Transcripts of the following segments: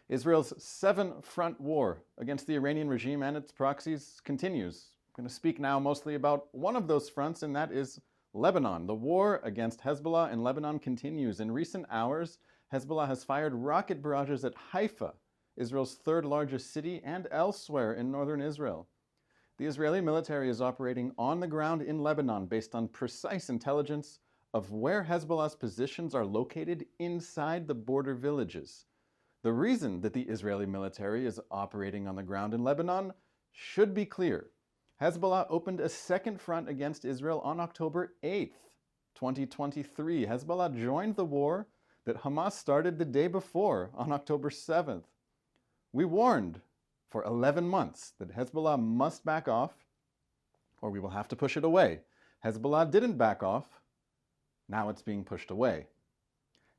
Israel's seven-front war against the Iranian regime and its proxies continues. I'm going to speak now mostly about one of those fronts, and that is Lebanon. The war against Hezbollah in Lebanon continues. In recent hours, Hezbollah has fired rocket barrages at Haifa, Israel's third largest city, and elsewhere in northern Israel. The Israeli military is operating on the ground in Lebanon based on precise intelligence of where Hezbollah's positions are located inside the border villages. The reason that the Israeli military is operating on the ground in Lebanon should be clear. Hezbollah opened a second front against Israel on October 8th, 2023. Hezbollah joined the war that Hamas started the day before, on October 7th. We warned for 11 months that Hezbollah must back off, or we will have to push it away. Hezbollah didn't back off. Now it's being pushed away.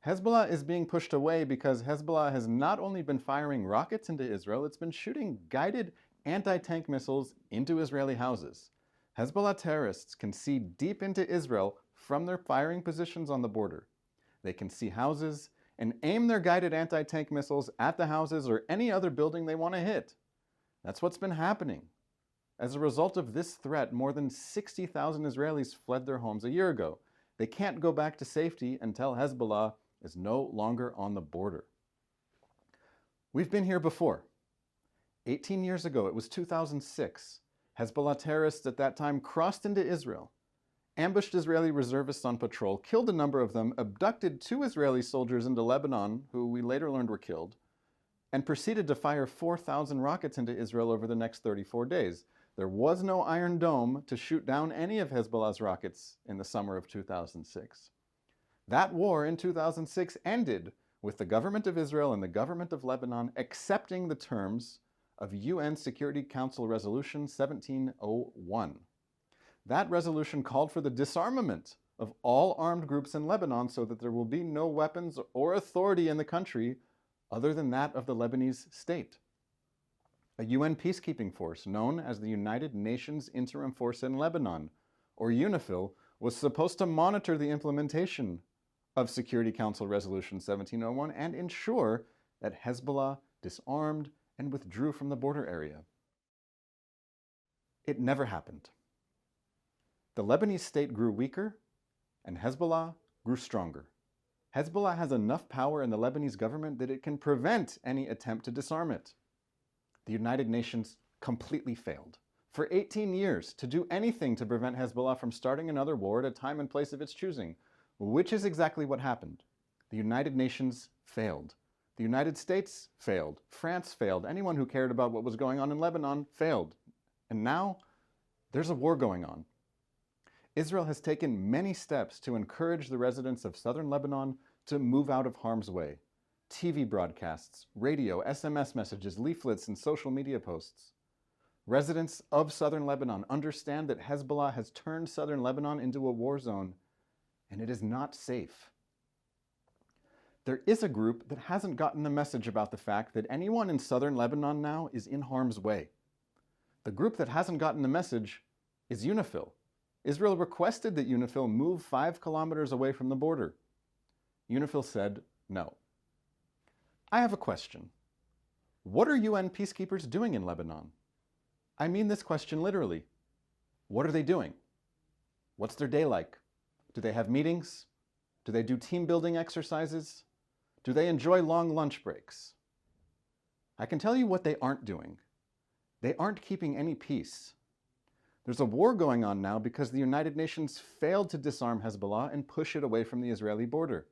Hezbollah is being pushed away because Hezbollah has not only been firing rockets into Israel, it's been shooting guided anti-tank missiles into Israeli houses. Hezbollah terrorists can see deep into Israel from their firing positions on the border. They can see houses and aim their guided anti-tank missiles at the houses or any other building they want to hit. That's what's been happening. As a result of this threat, more than 60,000 Israelis fled their homes a year ago. They can't go back to safety until Hezbollah is no longer on the border. We've been here before. 18 years ago, it was 2006. Hezbollah terrorists at that time crossed into Israel, ambushed Israeli reservists on patrol, killed a number of them, abducted 2 Israeli soldiers into Lebanon, who we later learned were killed, and proceeded to fire 4,000 rockets into Israel over the next 34 days. There was no Iron Dome to shoot down any of Hezbollah's rockets in the summer of 2006. That war in 2006 ended with the government of Israel and the government of Lebanon accepting the terms of UN Security Council Resolution 1701. That resolution called for the disarmament of all armed groups in Lebanon so that there will be no weapons or authority in the country other than that of the Lebanese state. A UN peacekeeping force known as the United Nations Interim Force in Lebanon, or UNIFIL, was supposed to monitor the implementation of Security Council Resolution 1701 and ensure that Hezbollah disarmed and withdrew from the border area. It never happened. The Lebanese state grew weaker, and Hezbollah grew stronger. Hezbollah has enough power in the Lebanese government that it can prevent any attempt to disarm it. The United Nations completely failed for 18 years to do anything to prevent Hezbollah from starting another war at a time and place of its choosing, which is exactly what happened. The United Nations failed. The United States failed. France failed. Anyone who cared about what was going on in Lebanon failed. And now there's a war going on. Israel has taken many steps to encourage the residents of southern Lebanon to move out of harm's way. TV broadcasts, radio, SMS messages, leaflets, and social media posts. Residents of southern Lebanon understand that Hezbollah has turned southern Lebanon into a war zone, and it is not safe. There is a group that hasn't gotten the message about the fact that anyone in southern Lebanon now is in harm's way. The group that hasn't gotten the message is UNIFIL. Israel requested that UNIFIL move 5 kilometers away from the border. UNIFIL said no. I have a question. What are UN peacekeepers doing in Lebanon? I mean this question literally. What are they doing? What's their day like? Do they have meetings? Do they do team building exercises? Do they enjoy long lunch breaks? I can tell you what they aren't doing. They aren't keeping any peace. There's a war going on now because the United Nations failed to disarm Hezbollah and push it away from the Israeli border.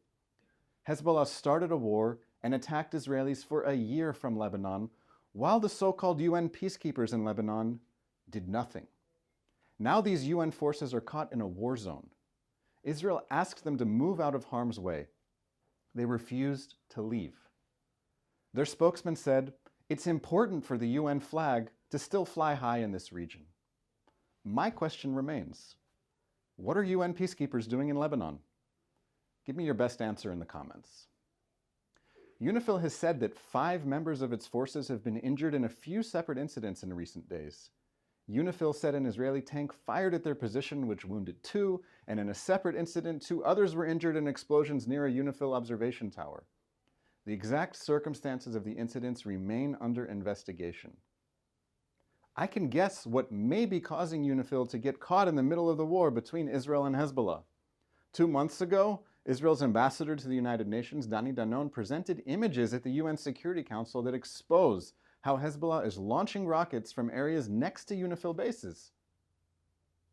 Hezbollah started a war and attacked Israelis for a year from Lebanon, while the so-called UN peacekeepers in Lebanon did nothing. Now these UN forces are caught in a war zone. Israel asked them to move out of harm's way. They refused to leave. Their spokesman said, "It's important for the UN flag to still fly high in this region." My question remains, what are UN peacekeepers doing in Lebanon? Give me your best answer in the comments. UNIFIL has said that 5 members of its forces have been injured in a few separate incidents in recent days. UNIFIL said an Israeli tank fired at their position, which wounded 2, and in a separate incident, 2 others were injured in explosions near a UNIFIL observation tower. The exact circumstances of the incidents remain under investigation. I can guess what may be causing UNIFIL to get caught in the middle of the war between Israel and Hezbollah. 2 months ago, Israel's ambassador to the United Nations, Dani Danon, presented images at the UN Security Council that expose how Hezbollah is launching rockets from areas next to UNIFIL bases.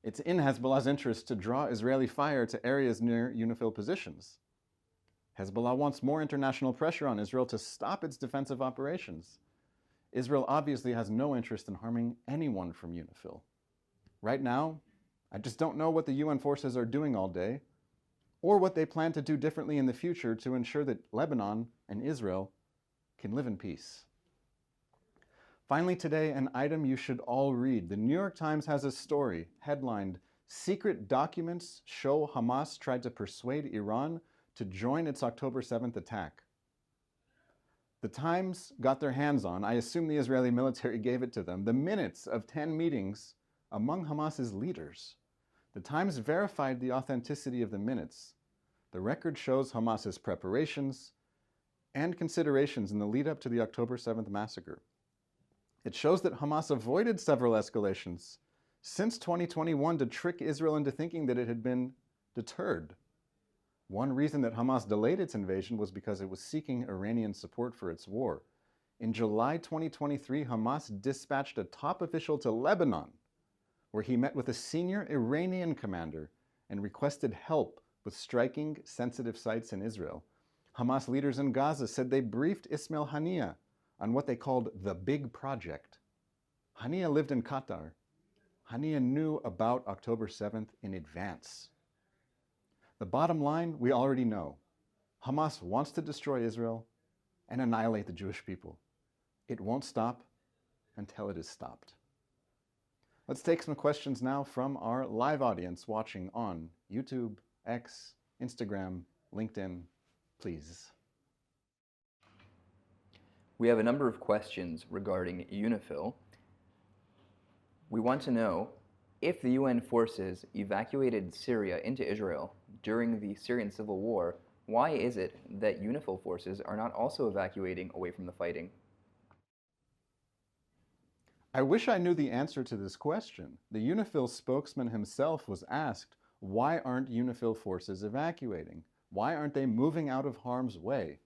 It's in Hezbollah's interest to draw Israeli fire to areas near UNIFIL positions. Hezbollah wants more international pressure on Israel to stop its defensive operations. Israel obviously has no interest in harming anyone from UNIFIL. Right now, I just don't know what the UN forces are doing all day, or what they plan to do differently in the future to ensure that Lebanon and Israel can live in peace. Finally today, an item you should all read. The New York Times has a story headlined, "Secret Documents Show Hamas Tried to Persuade Iran to Join Its October 7th Attack." The Times got their hands on, I assume the Israeli military gave it to them, the minutes of 10 meetings among Hamas's leaders. The Times verified the authenticity of the minutes. The record shows Hamas's preparations and considerations in the lead up to the October 7th massacre. It shows that Hamas avoided several escalations since 2021 to trick Israel into thinking that it had been deterred. One reason that Hamas delayed its invasion was because it was seeking Iranian support for its war. In July 2023, Hamas dispatched a top official to Lebanon, where he met with a senior Iranian commander and requested help with striking sensitive sites in Israel. Hamas leaders in Gaza said they briefed Ismail Haniyeh on what they called the big project. Haniyeh lived in Qatar. Haniyeh knew about October 7th in advance. The bottom line, we already know. Hamas wants to destroy Israel and annihilate the Jewish people. It won't stop until it is stopped. Let's take some questions now from our live audience watching on YouTube, X, Instagram, LinkedIn, please. We have a number of questions regarding UNIFIL. We want to know, if the UN forces evacuated Syria into Israel during the Syrian civil war, why is it that UNIFIL forces are not also evacuating away from the fighting? I wish I knew the answer to this question. The UNIFIL spokesman himself was asked, why aren't UNIFIL forces evacuating? Why aren't they moving out of harm's way?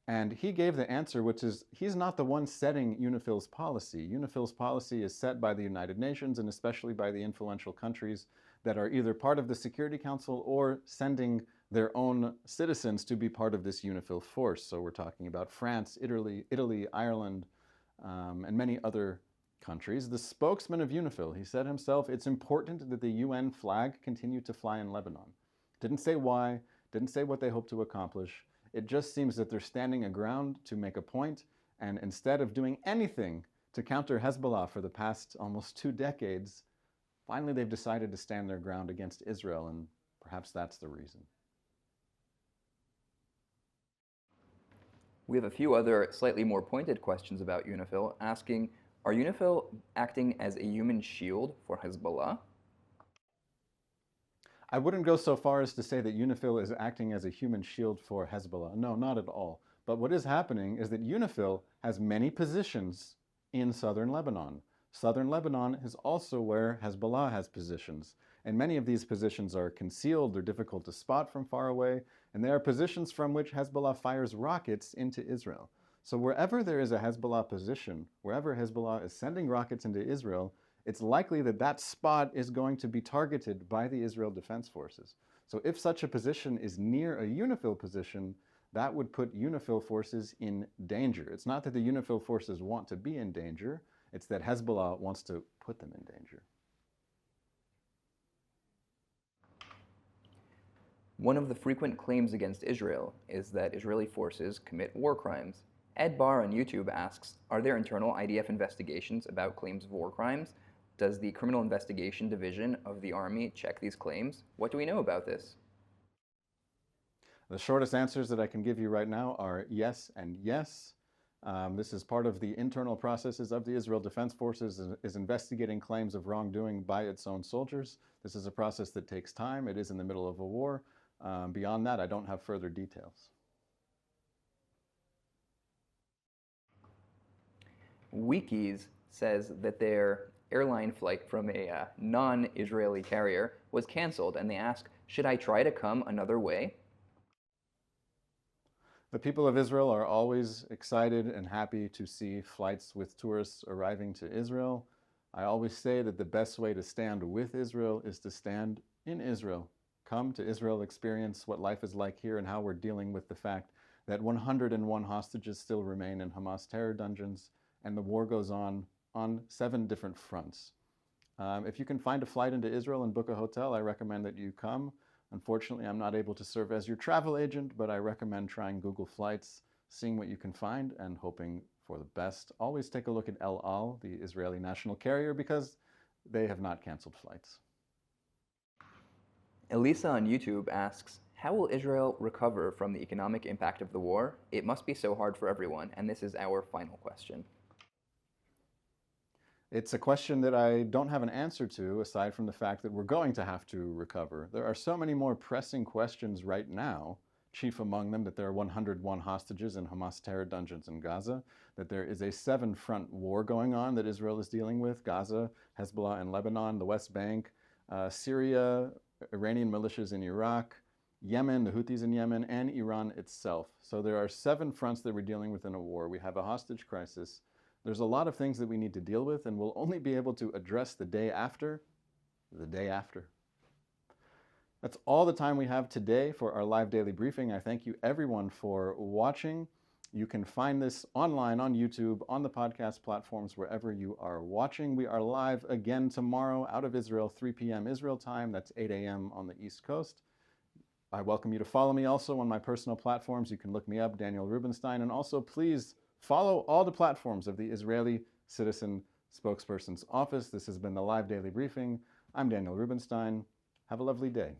And he gave the answer, which is, he's not the one setting UNIFIL's policy. UNIFIL's policy is set by the United Nations and especially by the influential countries that are either part of the Security Council or sending their own citizens to be part of this UNIFIL force. So we're talking about France, Italy, Ireland, and many other countries. The spokesman of UNIFIL, he said himself, it's important that the UN flag continue to fly in Lebanon. Didn't say why, didn't say what they hope to accomplish. It just seems that they're standing a ground to make a point, and instead of doing anything to counter Hezbollah for the past almost 2 decades, finally they've decided to stand their ground against Israel, and perhaps that's the reason. We have a few other slightly more pointed questions about UNIFIL, asking, are UNIFIL acting as a human shield for Hezbollah? I wouldn't go so far as to say that UNIFIL is acting as a human shield for Hezbollah. No, not at all. But what is happening is that UNIFIL has many positions in southern Lebanon. Southern Lebanon is also where Hezbollah has positions. And many of these positions are concealed, they're difficult to spot from far away, and they are positions from which Hezbollah fires rockets into Israel. So wherever there is a Hezbollah position, wherever Hezbollah is sending rockets into Israel, it's likely that that spot is going to be targeted by the Israel Defense Forces. So if such a position is near a UNIFIL position, that would put UNIFIL forces in danger. It's not that the UNIFIL forces want to be in danger, it's that Hezbollah wants to put them in danger. One of the frequent claims against Israel is that Israeli forces commit war crimes. Ed Barr on YouTube asks, are there internal IDF investigations about claims of war crimes? Does the Criminal Investigation Division of the Army check these claims? What do we know about this? The shortest answers that I can give you right now are yes and yes. This is part of the internal processes of the Israel Defense Forces, is investigating claims of wrongdoing by its own soldiers. This is a process that takes time. It is in the middle of a war. Beyond that, I don't have further details. Wikis says that their airline flight from a non-Israeli carrier was canceled, and they ask, should I try to come another way? The people of Israel are always excited and happy to see flights with tourists arriving to Israel. I always say that the best way to stand with Israel is to stand in Israel. Come to Israel, experience what life is like here and how we're dealing with the fact that 101 hostages still remain in Hamas terror dungeons, and the war goes on 7 different fronts. If you can find a flight into Israel and book a hotel, I recommend that you come. Unfortunately, I'm not able to serve as your travel agent, but I recommend trying Google Flights, seeing what you can find, and hoping for the best. Always take a look at El Al, the Israeli national carrier, because they have not canceled flights. Elisa on YouTube asks, how will Israel recover from the economic impact of the war? It must be so hard for everyone, and this is our final question. It's a question that I don't have an answer to, aside from the fact that we're going to have to recover. There are so many more pressing questions right now, chief among them that there are 101 hostages in Hamas terror dungeons in Gaza, that there is a 7-front war going on that Israel is dealing with: Gaza, Hezbollah and Lebanon, the West Bank, Syria, Iranian militias in Iraq, Yemen, the Houthis in Yemen, and Iran itself. So there are 7 fronts that we're dealing with in a war. We have a hostage crisis. There's a lot of things that we need to deal with, and we'll only be able to address the day after. That's all the time we have today for our live daily briefing. I thank you everyone for watching. You can find this online on YouTube, on the podcast platforms, wherever you are watching. We are live again tomorrow out of Israel, 3 p.m. Israel time. That's 8 a.m. on the East Coast. I welcome you to follow me also on my personal platforms. You can look me up, Daniel Rubenstein, and also please follow all the platforms of the Israeli Citizen Spokesperson's Office. This has been the Live Daily Briefing. I'm Daniel Rubenstein. Have a lovely day.